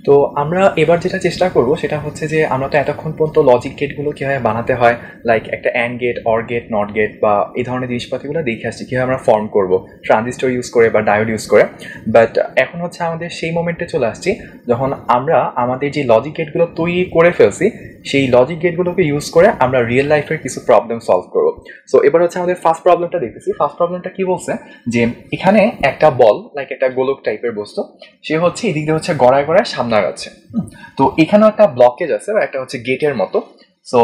তো আমরা এবার যেটা চেষ্টা করব সেটা হচ্ছে যে আমরা তো এতক্ষণ পর্যন্ত লজিক গেটগুলো কীভাবে বানাতে হয়, লাইক একটা and gate, or gate, not gate বা এই ধরনের জিনিসপাতিগুলো দেখে আসছি কীভাবে আমরা ফর্ম করব ট্রানজিস্টর ইউজ করে বা ডায়োড ইউজ করে। বাট এখন হচ্ছে আমাদের সেই মোমেন্টে চলে আসছি যখন আমরা আমাদের যে লজিক গেটগুলো তৈরি করে ফেলছি সেই লজিক গেটগুলোকে ইউজ করে আমরা রিয়েল লাইফের কিছু প্রবলেম সলভ করবো। সো এবার হচ্ছে আমাদের ফার্স্ট প্রবলেমটা দেখতেছি। ফার্স্ট প্রবলেমটা কি বলছে যে এখানে একটা বল, লাইক একটা গোলক টাইপের বস্তু, সে হচ্ছে এদিক দিয়ে হচ্ছে গড়ায় গড়ায় সামনে আগাচ্ছে। তো এখানেও একটা ব্লকেজ আছে বা একটা হচ্ছে গেটের মতো। সো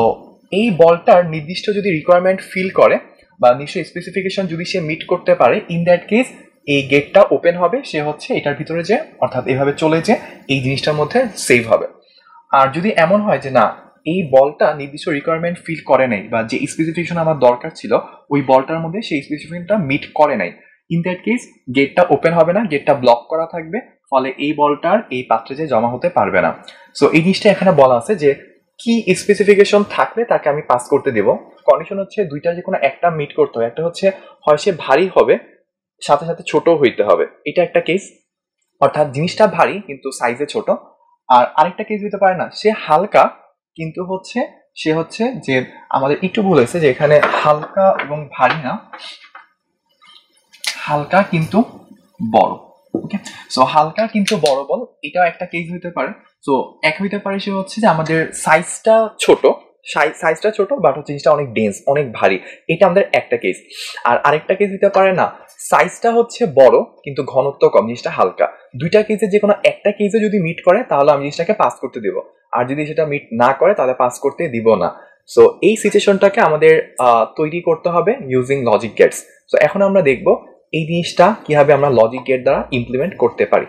এই বলটার নির্দিষ্ট যদি রিকোয়ারমেন্ট ফিল করে বা নিশ্চয়ই স্পেসিফিকেশন যদি সে মিট করতে পারে, ইন দ্যাট কেস এই গেটটা ওপেন হবে, সে হচ্ছে এটার ভিতরে যে অর্থাৎ এভাবে চলে যে এই জিনিসটার মধ্যে সেভ হবে। আর যদি এমন হয় যে না, এই বলটা নির্দিষ্ট রিকোয়ারমেন্ট ফিল করে নাই বা যে স্পেসিফিকেশন আমার দরকার ছিল ওই বলটার মধ্যে সেই স্পেসিফিকেশনটা মিট করে নাই, ইন দ্যাট কেস গেটটা ওপেন হবে না, গেটটা ব্লক করা থাকবে, ফলে এই বলটার এই পাত্রে যে জমা হতে পারবে না। সো এই জিনিসটা এখানে বলা আছে যে কি স্পেসিফিকেশন থাকলে তাকে আমি পাস করতে দেব। কন্ডিশন হচ্ছে দুইটা যে কোনো একটা মিট করতে হবে। একটা হচ্ছে হয় সে ভারী হবে, সাথে সাথে ছোট হইতে হবে, এটা একটা কেস, অর্থাৎ জিনিসটা ভারী কিন্তু সাইজে ছোট। আর আরেকটা কেস দিতে পারে না, সে হালকা কিন্তু হচ্ছে সে হচ্ছে যে আমাদের একটু ভুল হয়েছে যে এখানে হালকা এবং ভারী না, হালকা কিন্তু বড়। ওকে, সো হালকা কিন্তু বড় বল, এটাও একটা কেস হইতে পারে। সো এক হইতে পারে সে হচ্ছে যে আমাদের সাইজটা ছোট, সাইজটা ছোট বাট হচ্ছে জিনিসটা অনেক ডেন্স, অনেক ভারী, এটা আমাদের একটা কেস। আর আরেকটা কেস দিতে পারে না, সাইজটা হচ্ছে বড় কিন্তু ঘনত্ব কম, জিনিসটা হালকা। দুইটা কেসে যে কোনো একটা কেসে যদি মিট করে তাহলে আমি জিনিসটাকে পাস করতে দেবো, আর যদি সেটা মিট না করে তাহলে পাস করতে দিব না। সো এই সিচুয়েশনটাকে আমাদের তৈরি করতে হবে ইউজিং লজিক গেটস। সো এখন আমরা দেখব এই জিনিসটা কিভাবে আমরা লজিক গেট দ্বারা ইমপ্লিমেন্ট করতে পারি।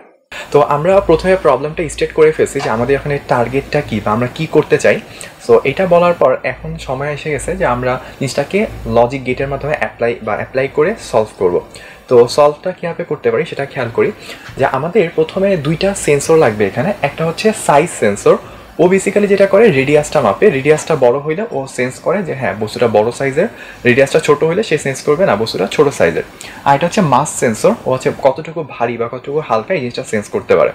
তো আমরা প্রথমে প্রবলেমটা স্টেট করে ফেলছি যে আমাদের এখানে টার্গেটটা কি বা আমরা কি করতে চাই। সো এটা বলার পর এখন সময় এসে গেছে যে আমরা জিনিসটাকে লজিক গেটের মাধ্যমে অ্যাপ্লাই করে সলভ করব। তো সলভটা কীভাবে করতে পারি সেটা খেয়াল করি যে আমাদের প্রথমে দুইটা সেন্সর লাগবে এখানে। একটা হচ্ছে সাইজ সেন্সর, ও বেসিক্যালি যেটা করে রেডিয়াসটা মাপে, রেডিয়াসটা বড় হইলে ও সেন্স করে যে হ্যাঁ বস্তুটা বড় সাইজের, রেডিয়াসটা ছোট হইলে সে সেন্স করবে না বস্তুটা ছোট সাইজের। আর এটা হচ্ছে মাস সেন্সর, ও হচ্ছে কতটুকু ভারী বা কতটুকু হালকা এই জিনিসটা সেন্স করতে পারে।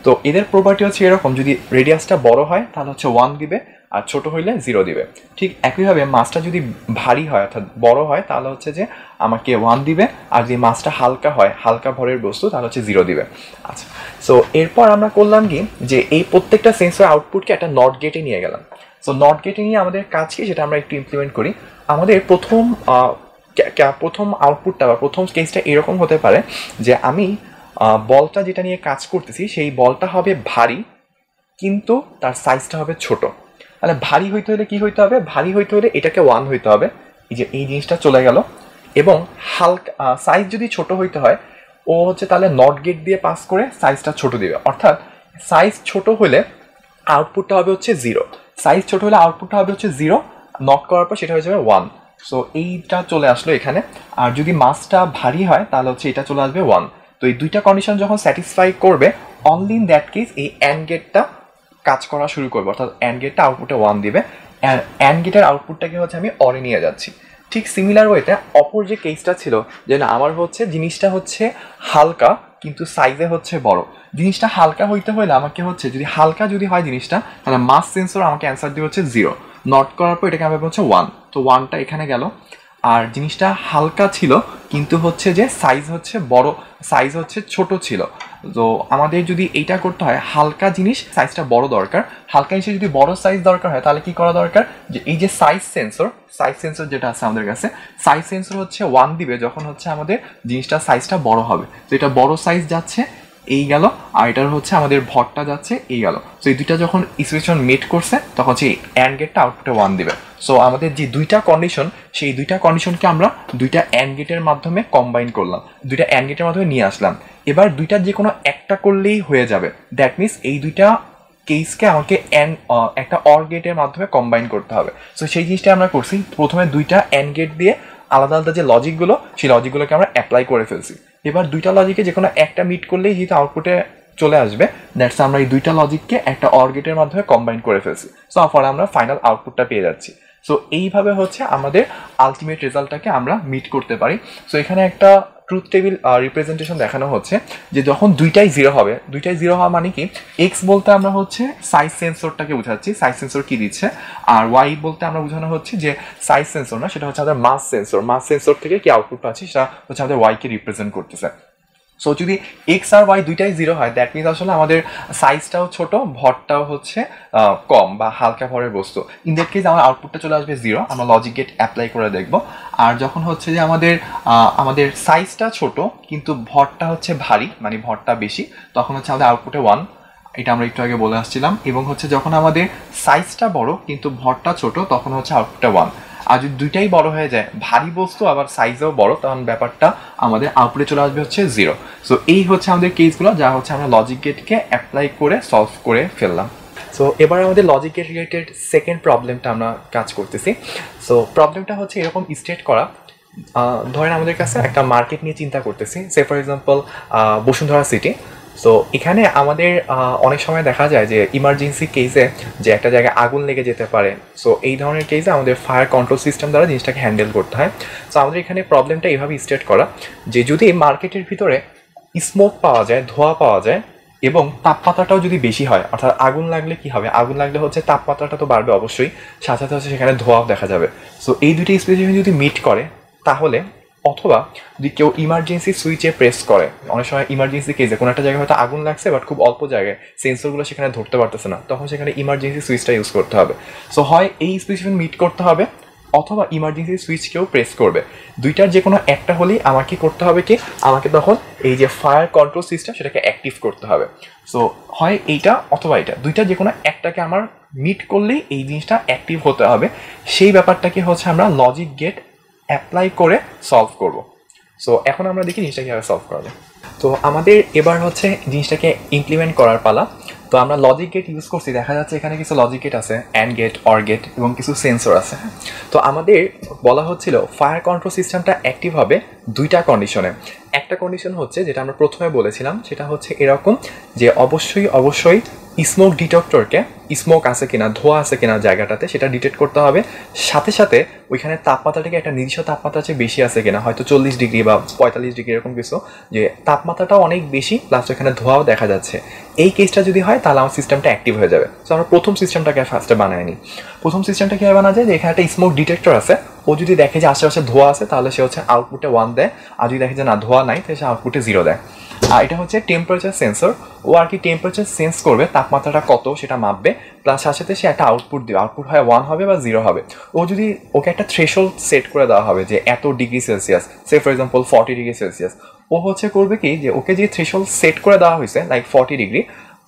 তো এদের প্রপার্টি হচ্ছে এরকম, যদি রেডিয়াসটা বড় হয় তাহলে হচ্ছে 1 দিবে, আর ছোট হইলে 0 দিবে। ঠিক একইভাবে মাছটা যদি ভারী হয় অর্থাৎ বড় হয় তাহলে হচ্ছে যে আমাকে 1 দিবে, আর যদি মাছটা হালকা হয়, হালকা ভরের বস্তু, তাহলে হচ্ছে 0 দিবে। আচ্ছা, সো এরপর আমরা করলাম কি যে এই প্রত্যেকটা সেন্সর আউটপুটকে একটা নট গেটে নিয়ে গেলাম। সো নট গেটে নিয়ে আমাদের কাজ কি সেটা আমরা একটু ইমপ্লিমেন্ট করি। আমাদের প্রথম আউটপুটটা বা প্রথম কেসটা এরকম হতে পারে যে আমি বলটা যেটা নিয়ে কাজ করতেছি সেই বলটা হবে ভারী কিন্তু তার সাইজটা হবে ছোট। তাহলে ভারী হইতে হলে কি হইতে হবে, ভারী হইতে হলে এটাকে 1 হইতে হবে, এই যে এই জিনিসটা চলে গেল। এবং হালকা সাইজ যদি ছোট হইতে হয় ও হচ্ছে তাহলে নট গেট দিয়ে পাস করে সাইজটা ছোট দিবে, অর্থাৎ সাইজ ছোট হলে আউটপুটটা হবে হচ্ছে 0, সাইজ ছোট হলে আউটপুটটা হবে হচ্ছে 0, নট করার পর সেটা হয়ে যাবে 1। সো এইটা চলে আসলো এখানে। আর যদি মাসটা ভারী হয় তাহলে হচ্ছে এটা চলে আসবে 1। তো এই দুইটা কন্ডিশন যখন স্যাটিসফাই করবে, অনলি ইন দ্যাট কেস এই অ্যান্ড গেটটা কাজ করা শুরু করবে, অর্থাৎ অ্যান্ড গেটটা আউটপুটে 1 দিবে, অ্যান্ড গেটের আউটপুটটাকে হচ্ছে আমি অরে নিয়ে যাচ্ছি। ঠিক সিমিলার ওয়েতে অপর যে কেসটা ছিল যে না আমার হচ্ছে জিনিসটা হচ্ছে হালকা কিন্তু সাইজে হচ্ছে বড়, জিনিসটা হালকা হইতে হলে আমাকে হচ্ছে যদি হালকা যদি হয় জিনিসটা তাহলে মাস সেন্সর আমাকে অ্যান্সার দিবে হচ্ছে 0, নট করার পর এটাকে আমাকে হচ্ছে 1, তো 1টা এখানে গেল। আর জিনিসটা হালকা ছিল কিন্তু হচ্ছে যে সাইজ হচ্ছে বড়, সাইজ হচ্ছে ছোট ছিল। তো আমাদের যদি এইটা করতে হয়, হালকা জিনিস সাইজটা বড় দরকার, হালকা জিনিসে যদি বড় সাইজ দরকার হয় তাহলে কি করা দরকার, যে এই যে সাইজ সেন্সর যেটা আছে আমাদের কাছে, সাইজ সেন্সর হচ্ছে 1 দিবে যখন হচ্ছে আমাদের জিনিসটা সাইজটা বড় হবে। তো এটা বড় সাইজ যাচ্ছে এই গেল, আর এটার হচ্ছে আমাদের ভরটা যাচ্ছে এই গেল। সো এই দুইটা যখন ইকুয়েশন মেট করছে তখন হচ্ছে অ্যান্ড গেটটা আউটপুটে 1 দিবে। সো আমাদের যে দুইটা কন্ডিশন সেই দুইটা কন্ডিশনকে আমরা দুইটা অ্যান্ড গেটের মাধ্যমে কম্বাইন করলাম, দুইটা অ্যান্ড গেটের মাধ্যমে নিয়ে আসলাম। এবার দুইটার যে কোনো একটা করলেই হয়ে যাবে, দ্যাট মিনস এই দুইটা কেসকে আমাকে একটা অর গেটের মাধ্যমে কম্বাইন করতে হবে। সো সেই জিনিসটা আমরা করছি, প্রথমে দুইটা অ্যান্ড গেট দিয়ে আলাদা আলাদা যে লজিকগুলো সেই লজিকগুলোকে আমরা অ্যাপ্লাই করে ফেলছি। এবার দুইটা লজিকে যে কোনো একটা মিট করলেই যেহেতু আউটপুটে চলে আসবে, দ্যাটস আমরা এই দুইটা লজিককে একটা অর গেটের মাধ্যমে কম্বাইন করে ফেলছি। সো ফলে আমরা ফাইনাল আউটপুটটা পেয়ে যাচ্ছি। সো এইভাবে হচ্ছে আমাদের আলটিমেট রেজাল্টটাকে আমরা মিট করতে পারি। সো এখানে একটা ট্রুথ টেবিল রিপ্রেজেন্টেশন দেখানো হচ্ছে যে যখন দুইটাই জিরো হবে, দুইটাই জিরো হওয়া মানে কি, এক্স বলতে আমরা হচ্ছে সাইজ সেন্সরটাকে বোঝাচ্ছি, সাইজ সেন্সর কি দিচ্ছে, আর ওয়াই বলতে আমরা বোঝানো হচ্ছে যে সাইজ সেন্সর না, সেটা হচ্ছে আমাদের মাস সেন্সর, মাস সেন্সর থেকে কি আউটপুট পাচ্ছি সেটা হচ্ছে আমাদের ওয়াইকে রিপ্রেজেন্ট করতেছে। সো যদি এক্স আর ওয়াই দুইটাই জিরো হয়, দ্যাট মিনস আসলে আমাদের সাইজটাও ছোট, ভরটাও হচ্ছে কম বা হালকা ভরের বস্তু। ইন দ্যাট কেস আমার আউটপুটটা চলে আসবে জিরো। আমরা লজিক গেট অ্যাপ্লাই করে দেখব। আর যখন হচ্ছে যে আমাদের সাইজটা ছোট কিন্তু ভরটা হচ্ছে ভারী, মানে ভরটা বেশি, তখন হচ্ছে আমাদের আউটপুটে 1। এটা আমরা একটু আগে বলে আসছিলাম। এবং হচ্ছে যখন আমাদের সাইজটা বড় কিন্তু ভরটা ছোট, তখন হচ্ছে আউটপুটটা 1। আর যদি দুইটাই বড় হয়ে যায়, ভারী বস্তু আবার সাইজও বড়, তখন ব্যাপারটা আমাদের আউটপুটে চলে আসবে হচ্ছে 0। সো এই হচ্ছে আমাদের কেসগুলো যা হচ্ছে আমরা লজিক গেটকে অ্যাপ্লাই করে সলভ করে ফেললাম। সো এবার আমাদের লজিক গেট রিলেটেড সেকেন্ড প্রবলেমটা আমরা কাজ করতেছি। সো প্রবলেমটা হচ্ছে এরকম স্টেট করা, ধরেন আমাদের কাছে একটা মার্কেট নিয়ে চিন্তা করতেছি, say for example Bashundhara city. So এখানে আমাদের অনেক সময় দেখা যায় যে ইমার্জেন্সি কেসে যে একটা জায়গায় আগুন লেগে যেতে পারে। সো এই ধরনের কেসে আমাদের ফায়ার কন্ট্রোল সিস্টেম দ্বারা জিনিসটাকে হ্যান্ডেল করতে হয়। সো আমাদের এখানে প্রবলেমটা এইভাবে স্টেট করা যে যদি মার্কেটের ভিতরে স্মোক পাওয়া যায়, ধোঁয়া পাওয়া যায়, এবং তাপমাত্রাটাও যদি বেশি হয়, অর্থাৎ আগুন লাগলে কি হবে, আগুন লাগলে হচ্ছে তাপমাত্রাটা তো বাড়বে অবশ্যই, সাথে সাথে হচ্ছে সেখানে ধোঁয়াও দেখা যাবে। সো এই দুটি স্পেসিফিকেশন যদি মিট করে, তাহলে অথবা যদি কেউ ইমার্জেন্সি সুইচে প্রেস করে, অনেক সময় ইমার্জেন্সি কেসে কোনো একটা জায়গায় হয়তো আগুন লাগছে বাট খুব অল্প জায়গায়, সেন্সরগুলো সেখানে ধরতে পারতেছে না, তখন সেখানে ইমার্জেন্সি সুইচটা ইউজ করতে হবে। সো হয় এই স্পেসিফিকেশন মিট করতে হবে, অথবা ইমার্জেন্সি সুইচ কেউ প্রেস করবে। দুইটার যে কোনো একটা হলেই আমাকে করতে হবে কি, আমাকে তখন এই যে ফায়ার কন্ট্রোল সিস্টেম সেটাকে অ্যাক্টিভ করতে হবে। সো হয় এইটা অথবা এটা, দুইটার যে কোনো একটাকে আমার মিট করলেই এই জিনিসটা অ্যাক্টিভ হতে হবে। সেই ব্যাপারটাকে হচ্ছে আমরা লজিক গেট অ্যাপ্লাই করে সলভ করব। সো এখন আমরা দেখি জিনিসটা কীভাবে সলভ করা যায়। তো আমাদের এবার হচ্ছে জিনিসটাকে ইমপ্লিমেন্ট করার পালা। তো আমরা লজিক গেট ইউজ করছি, দেখা যাচ্ছে এখানে কিছু লজিক গেট আছে, অ্যান্ড গেট, অর গেট এবং কিছু সেন্সর আছে। তো আমাদের বলা হচ্ছিল ফায়ার কন্ট্রোল সিস্টেমটা অ্যাক্টিভ হবে দুইটা কন্ডিশনে। একটা কন্ডিশন হচ্ছে যেটা আমরা প্রথমে বলেছিলাম, সেটা হচ্ছে এরকম যে অবশ্যই স্মোক ডিটেক্টরকে স্মোক আছে কিনা, ধোঁয়া আছে কিনা জায়গাটাতে সেটা ডিটেক্ট করতে হবে। সাথে সাথে ওইখানে তাপমাত্রাটাকে একটা নির্দিষ্ট তাপমাত্রা চেয়ে বেশি আছে কিনা, হয়তো 40 ডিগ্রি বা 45 ডিগ্রি এরকম কিছু, যে তাপমাত্রাটাও অনেক বেশি প্লাস ওইখানে ধোঁয়াও দেখা যাচ্ছে। এই কেসটা যদি হয় তাহলে আমার সিস্টেমটা অ্যাক্টিভ হয়ে যাবে। সো আমরা প্রথম সিস্টেমটাকে ফার্স্টে বানাই নিই। প্রথম সিস্টেমটা কীভাবে বানা যায়, যে এখানে একটা স্মোক ডিটেক্টর আছে, ও যদি দেখে যে আশেপাশে ধোঁয়া আছে তাহলে সে হচ্ছে আউটপুটে 1 দেয়, আর যদি দেখে যে না ধোঁয়া নাই তাহলে সে আউটপুটে 0 দেয়। আর এটা হচ্ছে টেম্পারেচার সেন্সর, ও আর কি টেম্পারেচার সেন্স করবে, তাপমাত্রাটা কত সেটা মাপবে, প্লাস সাথে সাথে সে একটা আউটপুট দেবে, আউটপুট হয় 1 হবে বা 0 হবে। ও যদি ওকে একটা থ্রেশহোল্ড সেট করে দেওয়া হবে যে এত degree Celsius, say for example 40 degree Celsius, ও হচ্ছে করবে কি যে ওকে যে থ্রেশহোল্ড সেট করে দেওয়া হয়েছে লাইক 40 ডিগ্রি,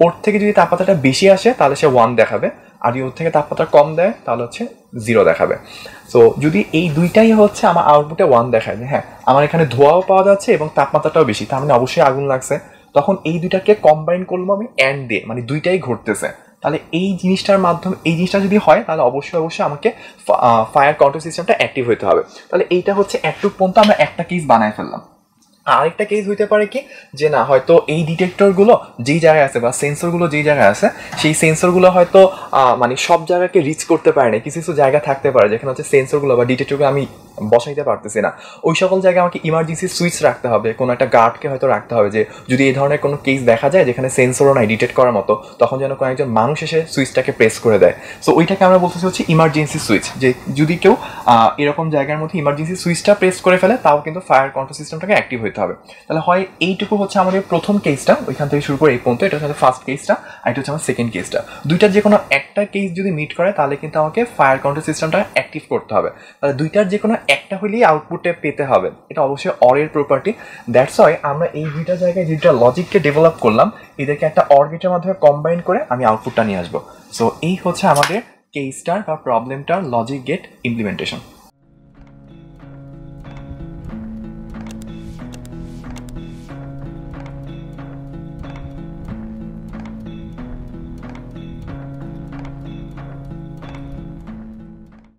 ওর থেকে যদি তাপমাত্রাটা বেশি আসে তাহলে সে 1 দেখাবে, আর যদি ওর থেকে তাপমাত্রা কম দেয় তাহলে হচ্ছে 0 দেখাবে। সো যদি এই দুইটাই হচ্ছে আমার আউটপুটে 1 দেখায় যে হ্যাঁ আমার এখানে ধোঁয়াও পাওয়া যাচ্ছে এবং তাপমাত্রাটাও বেশি, তার মানে অবশ্যই আগুন লাগছে, তখন এই দুইটাকে কম্বাইন করবো আমি অ্যান্ড দিয়ে, মানে দুইটাই ঘটতেছে। তাহলে এই জিনিসটার মাধ্যমে এই জিনিসটা যদি হয় তাহলে অবশ্যই আমাকে ফায়ার কন্ট্রোল সিস্টেমটা অ্যাক্টিভ হতে হবে। তাহলে এইটা হচ্ছে একটু পর্যন্ত আমরা একটা কেস বানায় ফেললাম। আরেকটা কেস হইতে পারে কি যে না হয়তো এই ডিটেক্টরগুলো যেই জায়গায় আছে বা সেন্সরগুলো যেই জায়গায় আছে সেই সেন্সরগুলো হয়তো মানে সব জায়গাকে রিচ করতে পারে না, কিছু কিছু জায়গা থাকতে পারে যেখানে হচ্ছে সেন্সরগুলো বা ডিটেক্টরগুলো আমি বসাইতে পারতেছি না, ওই সকল জায়গায় আমাকে ইমার্জেন্সি সুইচ রাখতে হবে, কোনো একটা গার্ডকে হয়তো রাখতে হবে, যে যদি এই ধরনের কোনো কেস দেখা যায় যেখানে সেন্সরও নাই ডিটেক্ট করার মতো, তখন যেন কোনো একজন মানুষ এসে সুইচটাকে প্রেস করে দেয়। সো ওইটাকে আমরা বলতেছি হচ্ছে ইমার্জেন্সি সুইচ, যে যদি কেউ এরকম জায়গার মধ্যে ইমার্জেন্সি সুইচটা প্রেস করে ফেলে তাও কিন্তু ফায়ার কন্ট্রোল সিস্টেমটাকে অ্যাক্টিভ হতে হবে। তাহলে হয় এইটুকু হচ্ছে আমাদের প্রথম কেসটা, ওইখান থেকে শুরু করে এই পর্যন্ত, এটা হচ্ছে ফার্স্ট কেসটা, আর এটা হচ্ছে আমার সেকেন্ড কেসটা। দুইটার যে কোনো একটা কেস যদি মিট করে তাহলে কিন্তু আমাকে ফায়ার কন্ট্রোল সিস্টেমটা অ্যাক্টিভ করতে হবে। তাহলে দুইটার যে কোনো একটা হলেই আউটপুটে পেতে হবে, এটা অবশ্যই অরের প্রপার্টি। দ্যাটস ওয়াই আমরা এই দুইটা জায়গায় যেটা লজিককে ডেভেলপ করলাম এদেরকে একটা অর গেটের মাধ্যমে কম্বাইন করে আমি আউটপুটটা নিয়ে আসবো। সো এই হচ্ছে আমাদের কেসটার বা প্রবলেমটার লজিক গেট ইমপ্লিমেন্টেশন।